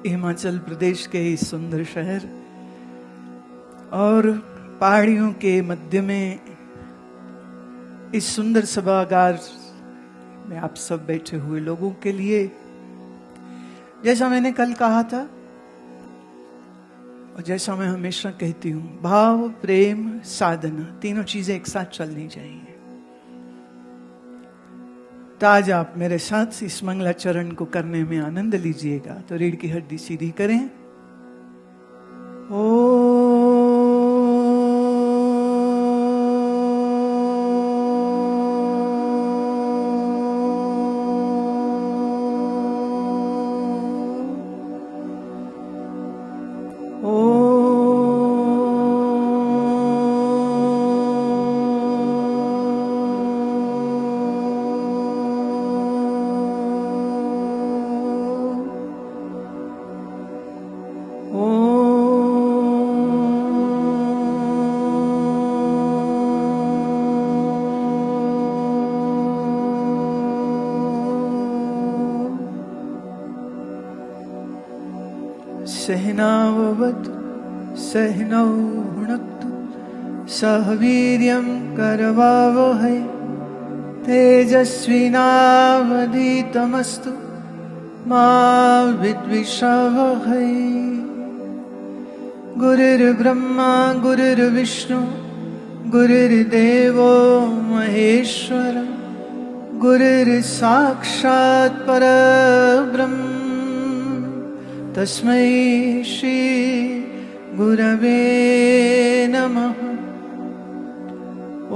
हिमाचल प्रदेश के इस सुंदर शहर और पहाड़ियों के मध्य में इस सुंदर सभागार में आप सब बैठे हुए लोगों के लिए, जैसा मैंने कल कहा था और जैसा मैं हमेशा कहती हूं, भाव, प्रेम, साधना, तीनों चीजें एक साथ चलनी चाहिए। तो आज आप मेरे साथ इस मंगलाचरण को करने में आनंद लीजिएगा। तो रीढ़ की हड्डी सीधी करें। ओ सहनाववतु सहनौ भुनक्तु सह वीर्यं करवावहै तेजस्विनावधीतमस्तु मा विद्विषावहै। गुरुर्ब्रह्मा गुरुर्विष्णु गुरुर्देवो महेश्वर गुरुर्साक्षात् परब्रह्म तस्मै श्री गुरवे नमः। ओ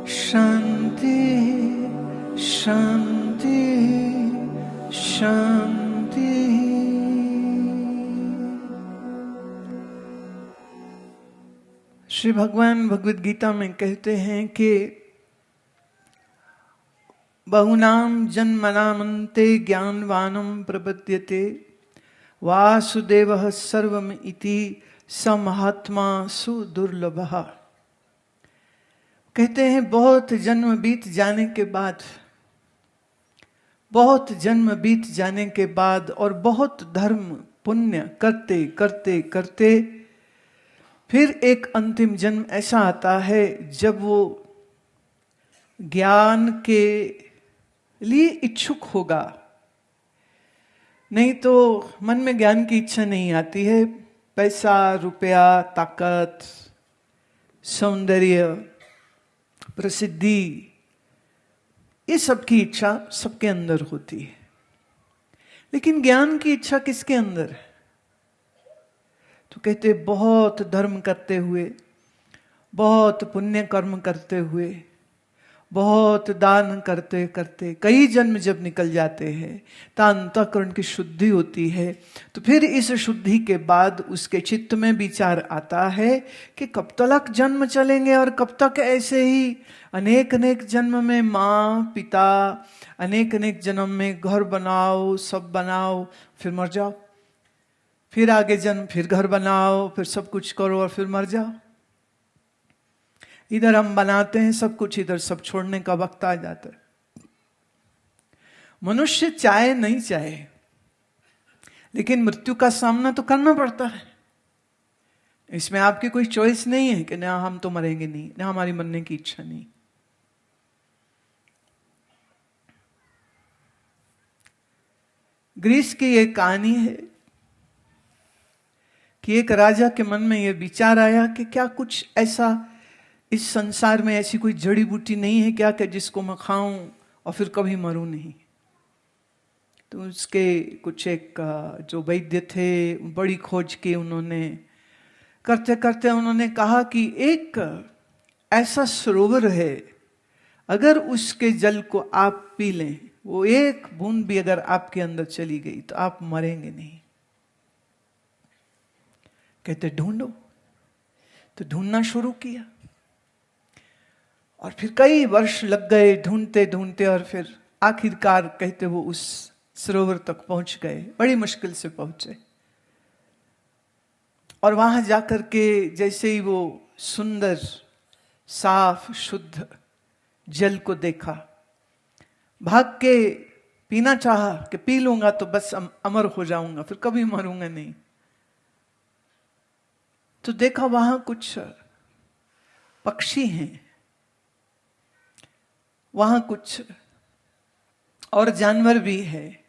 शांति शांति शांति। श्री भगवान भगवद गीता में कहते हैं कि बहुनाम जन्मनामन्ते ज्ञानवानं प्रपद्यते वासुदेवः सर्वम् इति स महात्मा सुदुर्लभः। कहते हैं बहुत जन्म बीत जाने के बाद, बहुत जन्म बीत जाने के बाद और बहुत धर्म पुण्य करते करते करते फिर एक अंतिम जन्म ऐसा आता है जब वो ज्ञान के लिए इच्छुक होगा। नहीं तो मन में ज्ञान की इच्छा नहीं आती है। पैसा, रुपया, ताकत, सौंदर्य, प्रसिद्धि, ये सब की इच्छा सबके अंदर होती है, लेकिन ज्ञान की इच्छा किसके अंदर है? तो कहते बहुत धर्म करते हुए, बहुत पुण्य कर्म करते हुए, बहुत दान करते करते कई जन्म जब निकल जाते हैं तो अंतःकरण की शुद्धि होती है। तो फिर इस शुद्धि के बाद उसके चित्त में विचार आता है कि कब तक जन्म चलेंगे और कब तक ऐसे ही अनेक अनेक जन्म में माँ पिता, अनेक अनेक जन्म में घर बनाओ, सब बनाओ, फिर मर जाओ, फिर आगे जन्म, फिर घर बनाओ, फिर सब कुछ करो और फिर मर जाओ। इधर हम बनाते हैं सब कुछ, इधर सब छोड़ने का वक्त आ जाता है। मनुष्य चाहे नहीं चाहे, लेकिन मृत्यु का सामना तो करना पड़ता है। इसमें आपकी कोई चॉइस नहीं है कि ना हम तो मरेंगे नहीं, ना हमारी मरने की इच्छा नहीं। ग्रीस की एक कहानी है कि एक राजा के मन में यह विचार आया कि क्या कुछ ऐसा इस संसार में ऐसी कोई जड़ी बूटी नहीं है क्या कि जिसको मैं खाऊं और फिर कभी मरूं नहीं। तो उसके कुछ एक जो वैद्य थे, बड़ी खोज की उन्होंने। करते करते उन्होंने कहा कि एक ऐसा सरोवर है, अगर उसके जल को आप पी लें, वो एक बूंद भी अगर आपके अंदर चली गई तो आप मरेंगे नहीं। कहते ढूंढो। तो ढूंढना शुरू किया और फिर कई वर्ष लग गए ढूंढते ढूंढते, और फिर आखिरकार कहते वो उस सरोवर तक पहुंच गए। बड़ी मुश्किल से पहुंचे और वहां जाकर के जैसे ही वो सुंदर, साफ, शुद्ध जल को देखा, भाग के पीना चाहा कि पी लूंगा तो बस अमर हो जाऊंगा, फिर कभी मरूंगा नहीं। तो देखा वहां कुछ पक्षी हैं, वहां कुछ और जानवर भी है,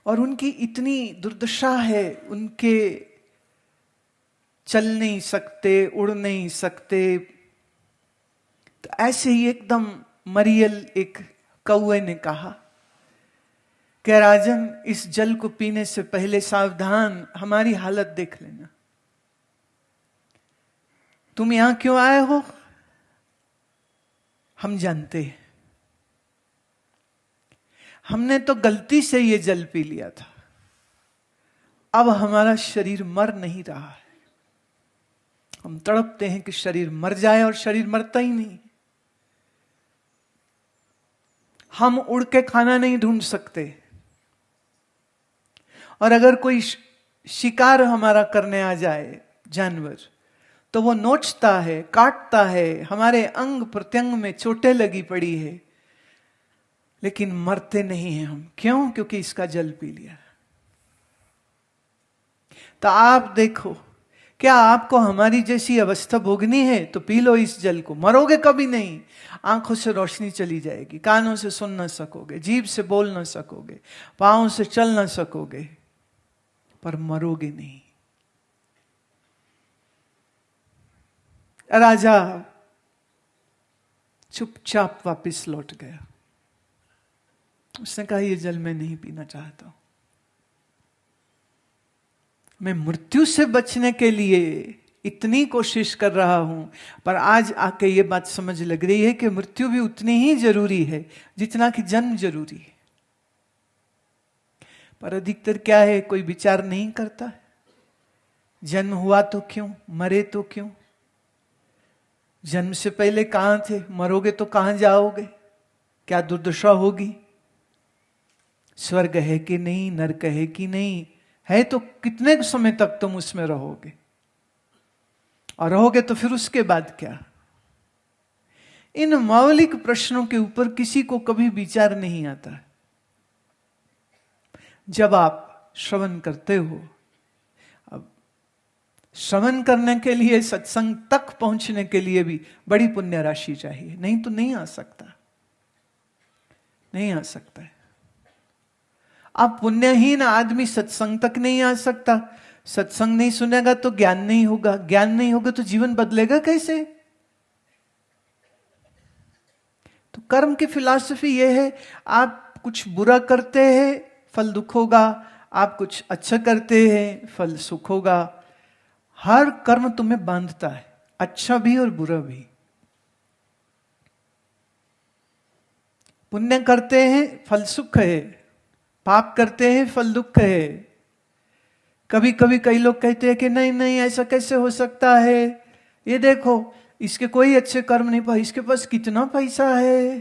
और उनकी इतनी दुर्दशा है, उनके चल नहीं सकते, उड़ नहीं सकते। तो ऐसे ही एकदम मरियल एक कौवे ने कहा कि राजन, इस जल को पीने से पहले सावधान, हमारी हालत देख लेना। तुम यहां क्यों आए हो हम जानते हैं, हमने तो गलती से ये जल पी लिया था, अब हमारा शरीर मर नहीं रहा है। हम तड़पते हैं कि शरीर मर जाए और शरीर मरता ही नहीं। हम उड़ के खाना नहीं ढूंढ सकते, और अगर कोई शिकार हमारा करने आ जाए जानवर, तो वो नोचता है, काटता है, हमारे अंग प्रत्यंग में चोटें लगी पड़ी है, लेकिन मरते नहीं हैं हम। क्यों? क्योंकि इसका जल पी लिया। तो आप देखो, क्या आपको हमारी जैसी अवस्था भोगनी है तो पी लो इस जल को, मरोगे कभी नहीं। आंखों से रोशनी चली जाएगी, कानों से सुन ना सकोगे, जीभ से बोल ना सकोगे, पांवों से चल ना सकोगे, पर मरोगे नहीं। राजा चुपचाप वापस लौट गया। उसने कहा, यह जल मैं नहीं पीना चाहता हूं, मैं मृत्यु से बचने के लिए इतनी कोशिश कर रहा हूं, पर आज आके ये बात समझ लग रही है कि मृत्यु भी उतनी ही जरूरी है जितना कि जन्म जरूरी है। पर अधिकतर क्या है, कोई विचार नहीं करता है। जन्म हुआ तो क्यों, मरे तो क्यों, जन्म से पहले कहां थे, मरोगे तो कहां जाओगे, क्या दुर्दशा होगी, स्वर्ग है कि नहीं, नरक है कि नहीं, है तो कितने समय तक तुम उसमें रहोगे, और रहोगे तो फिर उसके बाद क्या। इन मौलिक प्रश्नों के ऊपर किसी को कभी विचार नहीं आता। जब आप श्रवण करते हो, अब श्रवण करने के लिए, सत्संग तक पहुंचने के लिए भी बड़ी पुण्य राशि चाहिए, नहीं तो नहीं आ सकता, नहीं आ सकता है। आप पुण्यहीन आदमी सत्संग तक नहीं आ सकता। सत्संग नहीं सुनेगा तो ज्ञान नहीं होगा, ज्ञान नहीं होगा तो जीवन बदलेगा कैसे। तो कर्म की फिलॉसफी यह है, आप कुछ बुरा करते हैं फल दुख होगा, आप कुछ अच्छा करते हैं फल सुख होगा। हर कर्म तुम्हें बांधता है, अच्छा भी और बुरा भी। पुण्य करते हैं फल सुख है, पाप करते हैं फल दुख है। कभी कभी कई लोग कहते हैं कि नहीं नहीं ऐसा कैसे हो सकता है, ये देखो इसके कोई अच्छे कर्म नहीं पाए, इसके पास कितना पैसा है।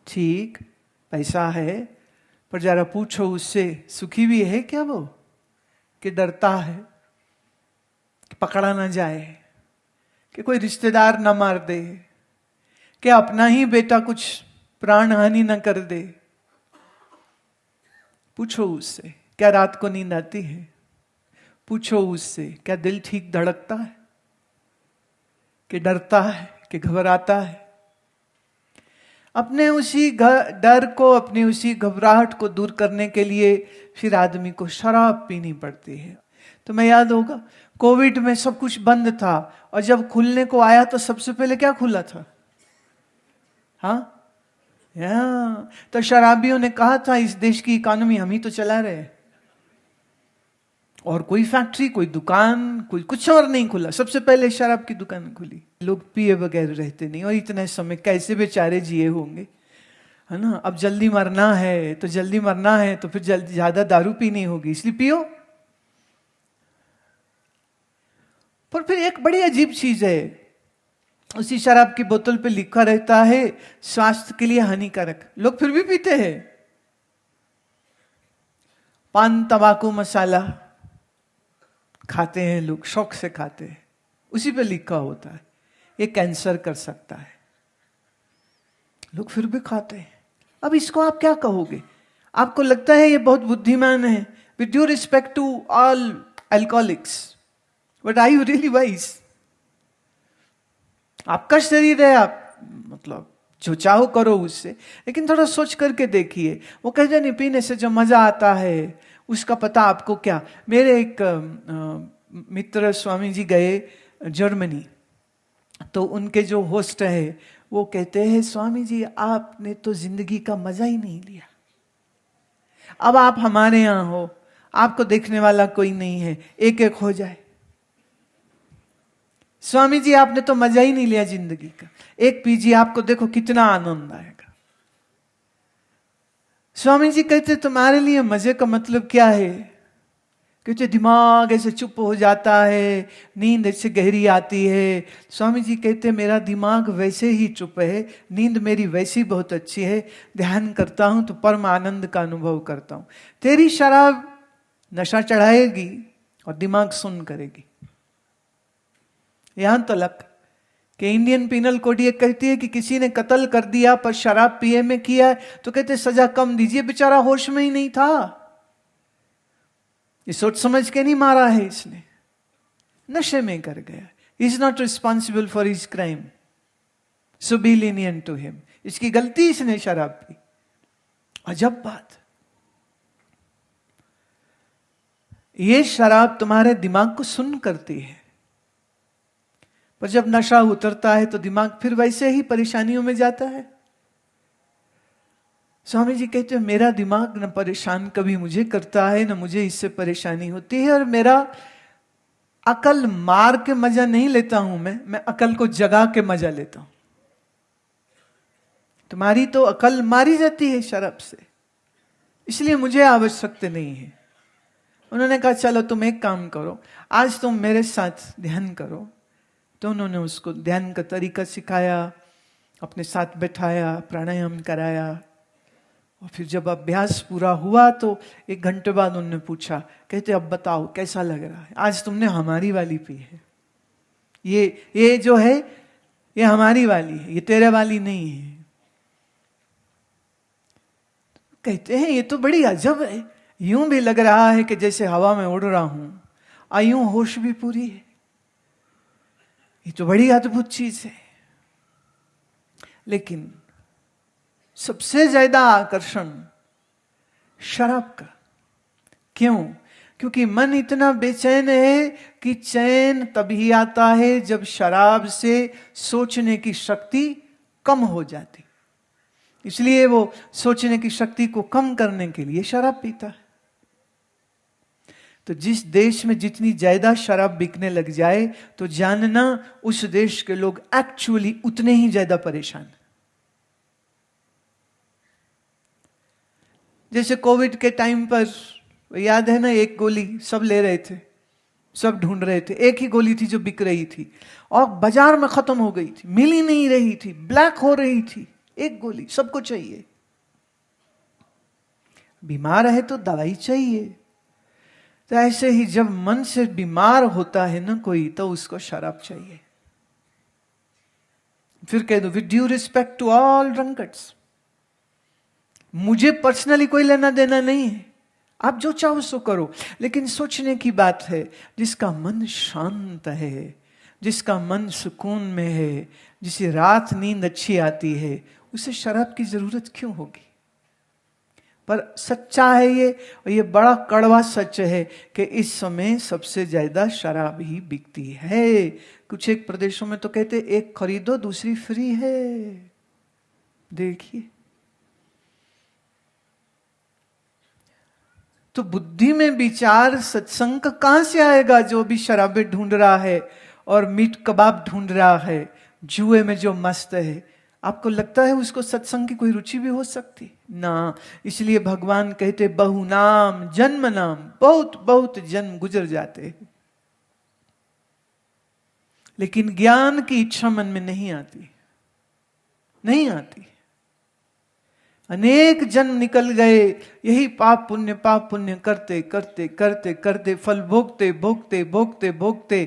ठीक, पैसा है, पर जरा पूछो उससे, सुखी भी है क्या वो, कि डरता है कि पकड़ा ना जाए, कि कोई रिश्तेदार ना मार दे, कि अपना ही बेटा कुछ प्राण हानि ना कर दे। पूछो उससे, क्या रात को नींद आती है। पूछो उससे, क्या दिल ठीक धड़कता है, कि डरता है, कि घबराता है। अपने उसी डर को, अपनी उसी घबराहट को दूर करने के लिए फिर आदमी को शराब पीनी पड़ती है। तो मैं याद होगा, कोविड में सब कुछ बंद था, और जब खुलने को आया तो सबसे पहले क्या खुला था, हाँ, तो शराबियों ने कहा था इस देश की इकोनॉमी हम ही तो चला रहे, और कोई फैक्ट्री, कोई दुकान, कोई कुछ और नहीं खुला, सबसे पहले शराब की दुकान खुली। लोग पिए बगैर रहते नहीं, और इतने समय कैसे बेचारे जिए होंगे, है ना। अब जल्दी मरना है तो जल्दी मरना है, तो फिर जल्दी ज्यादा दारू पीनी होगी, इसलिए पियो। पर फिर एक बड़ी अजीब चीज है, उसी शराब की बोतल पे लिखा रहता है स्वास्थ्य के लिए हानिकारक, लोग फिर भी पीते हैं। पान तंबाकू मसाला खाते हैं लोग, शौक से खाते हैं, उसी पे लिखा होता है ये कैंसर कर सकता है। लोग फिर भी खाते हैं। अब इसको आप क्या कहोगे? आपको लगता है ये बहुत बुद्धिमान है, with due respect to all alcoholics, but are you really wise? आपका शरीर है, आप मतलब जो चाहो करो उससे, लेकिन थोड़ा सोच करके देखिए। वो कहते नहीं पीने से जो मजा आता है उसका पता आपको क्या। मेरे एक मित्र स्वामी जी गए जर्मनी, तो उनके जो होस्ट है वो कहते हैं, स्वामी जी आपने तो जिंदगी का मजा ही नहीं लिया। अब आप हमारे यहां हो, आपको देखने वाला कोई नहीं है, एक एक हो जाए। स्वामी जी आपने तो मजा ही नहीं लिया जिंदगी का, एक पीजिए, आपको देखो कितना आनंद आएगा। स्वामी जी कहते तुम्हारे लिए मजे का मतलब क्या है? कहते दिमाग ऐसे चुप हो जाता है, नींद ऐसे गहरी आती है। स्वामी जी कहते मेरा दिमाग वैसे ही चुप है, नींद मेरी वैसी बहुत अच्छी है, ध्यान करता हूं तो परम आनंद का अनुभव करता हूं। तेरी शराब नशा चढ़ाएगी और दिमाग सुन करेगी। यहां तक कि इंडियन पिनल कोड ये कहती है कि किसी ने कत्ल कर दिया पर शराब पिए में किया है, तो कहते सजा कम दीजिए, बेचारा होश में ही नहीं था, ये सोच समझ के नहीं मारा है इसने, नशे में कर गया। Is not responsible for his crime, so be lenient to him. इसकी गलती, इसने शराब पी। अजब बात, ये शराब तुम्हारे दिमाग को सुन करती है, पर जब नशा उतरता है तो दिमाग फिर वैसे ही परेशानियों में जाता है। स्वामी जी कहते हैं मेरा दिमाग न परेशान कभी मुझे करता है, न मुझे इससे परेशानी होती है, और मेरा अकल मार के मजा नहीं लेता हूं मैं अकल को जगा के मजा लेता हूं। तुम्हारी तो अकल मारी जाती है शराब से, इसलिए मुझे आवश्यकता नहीं है। उन्होंने कहा चलो तुम एक काम करो, आज तुम मेरे साथ ध्यान करो। तो उन्होंने उसको ध्यान का तरीका सिखाया, अपने साथ बैठाया, प्राणायाम कराया, और फिर जब अभ्यास पूरा हुआ तो 1 घंटे बाद उन्होंने पूछा, कहते अब बताओ कैसा लग रहा है? आज तुमने हमारी वाली पी है, ये जो है ये हमारी वाली है, ये तेरे वाली नहीं है। कहते हैं ये तो बड़ी अजब है, यूं भी लग रहा है कि जैसे हवा में उड़ रहा हूं, और यूं होश भी पूरी है। ये तो बड़ी अद्भुत चीज है। लेकिन सबसे ज्यादा आकर्षण शराब का। क्यों? क्योंकि मन इतना बेचैन है कि चैन तभी आता है जब शराब से सोचने की शक्ति कम हो जाती। इसलिए वो सोचने की शक्ति को कम करने के लिए शराब पीता है। तो जिस देश में जितनी ज्यादा शराब बिकने लग जाए तो जानना उस देश के लोग एक्चुअली उतने ही ज्यादा परेशान हैं। जैसे कोविड के टाइम पर याद है ना, एक गोली सब ले रहे थे, सब ढूंढ रहे थे, एक ही गोली थी जो बिक रही थी और बाजार में खत्म हो गई थी, मिल ही नहीं रही थी, ब्लैक हो रही थी। एक गोली सबको चाहिए। बीमार है तो दवाई चाहिए। तो ऐसे ही जब मन से बीमार होता है ना कोई, तो उसको शराब चाहिए। फिर कह दो with due respect to all drunkards, मुझे पर्सनली कोई लेना देना नहीं है, आप जो चाहो सो करो, लेकिन सोचने की बात है जिसका मन शांत है, जिसका मन सुकून में है, जिसे रात नींद अच्छी आती है, उसे शराब की जरूरत क्यों होगी? पर सच्चा है ये, और ये बड़ा कड़वा सच है कि इस समय सबसे ज्यादा शराब ही बिकती है। कुछ एक प्रदेशों में तो कहते एक खरीदो दूसरी फ्री है। देखिए, तो बुद्धि में विचार सत्संग कहां से आएगा? जो भी शराबें ढूंढ रहा है और मीट कबाब ढूंढ रहा है, जुए में जो मस्त है, आपको लगता है उसको सत्संग की कोई रुचि भी हो सकती ना? इसलिए भगवान कहते बहु नाम जन्म नाम, बहुत बहुत जन्म गुजर जाते हैं, लेकिन ज्ञान की इच्छा मन में नहीं आती, नहीं आती। अनेक जन्म निकल गए यही पाप पुण्य करते करते करते करते, फल भोगते भोगते भोगते भोगते,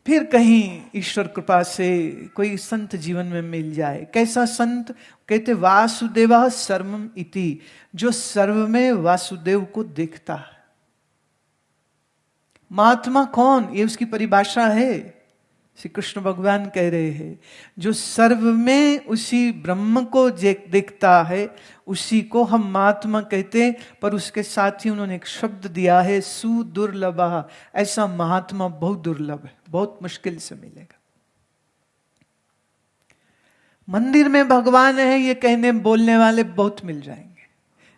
फिर कहीं ईश्वर कृपा से कोई संत जीवन में मिल जाए। कैसा संत? कहते वासुदेवा सर्वम इति, जो सर्व में वासुदेव को देखता है। महात्मा कौन? ये उसकी परिभाषा है। श्री कृष्ण भगवान कह रहे हैं जो सर्व में उसी ब्रह्म को देखता है उसी को हम महात्मा कहते हैं। पर उसके साथ ही उन्होंने एक शब्द दिया है सुदुर्लभ। ऐसा महात्मा बहुत दुर्लभ है, बहुत मुश्किल से मिलेगा। मंदिर में भगवान है ये कहने बोलने वाले बहुत मिल जाएंगे।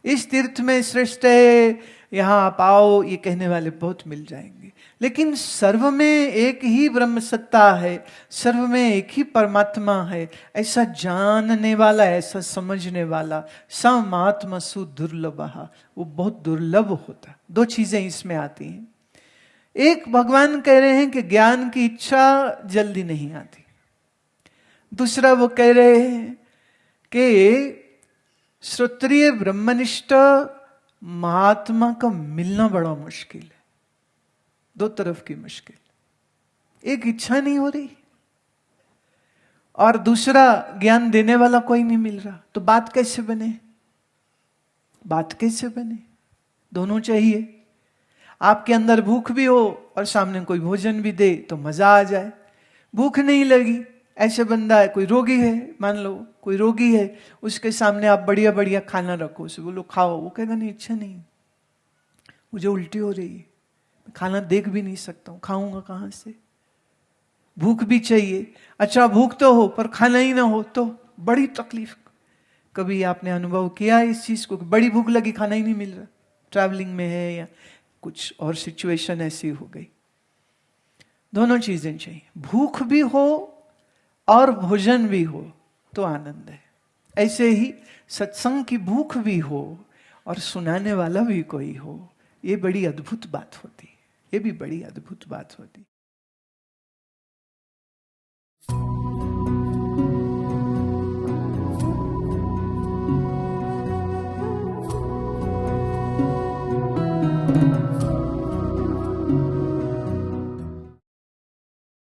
इस तीर्थ में श्रेष्ठ है, यहां आप आओ, ये कहने वाले बहुत मिल जाएंगे। लेकिन सर्व में एक ही ब्रह्म सत्ता है, सर्व में एक ही परमात्मा है, ऐसा जानने वाला, ऐसा समझने वाला स महात्मा सुदुर्लभ, वो बहुत दुर्लभ होता। दो चीजें इसमें आती हैं। एक, भगवान कह रहे हैं कि ज्ञान की इच्छा जल्दी नहीं आती। दूसरा, वो कह रहे हैं कि श्रोत्रिय ब्रह्मनिष्ठ महात्मा का मिलना बड़ा मुश्किल है। दो तरफ की मुश्किल, एक इच्छा नहीं हो रही और दूसरा ज्ञान देने वाला कोई नहीं मिल रहा। तो बात कैसे बने? बात कैसे बने? दोनों चाहिए। आपके अंदर भूख भी हो और सामने कोई भोजन भी दे तो मजा आ जाए। भूख नहीं लगी, ऐसे बंदा है, कोई रोगी है, मान लो कोई रोगी है, उसके सामने आप बढ़िया बढ़िया खाना रखो, उसे बोलो खाओ, वो कहेगा नहीं, इच्छा नहीं, मुझे उल्टी हो रही है, खाना देख भी नहीं सकता हूं, खाऊंगा कहां से? भूख भी चाहिए। अच्छा भूख तो हो पर खाना ही ना हो तो बड़ी तकलीफ। कभी आपने अनुभव किया इस चीज को? बड़ी भूख लगी, खाना ही नहीं मिल रहा, ट्रैवलिंग में है या कुछ और सिचुएशन ऐसी हो गई। दोनों चीजें चाहिए, भूख भी हो और भोजन भी हो तो आनंद है। ऐसे ही सत्संग की भूख भी हो और सुनाने वाला भी कोई हो, ये बड़ी अद्भुत बात होती है। ये भी बड़ी अद्भुत बात होती।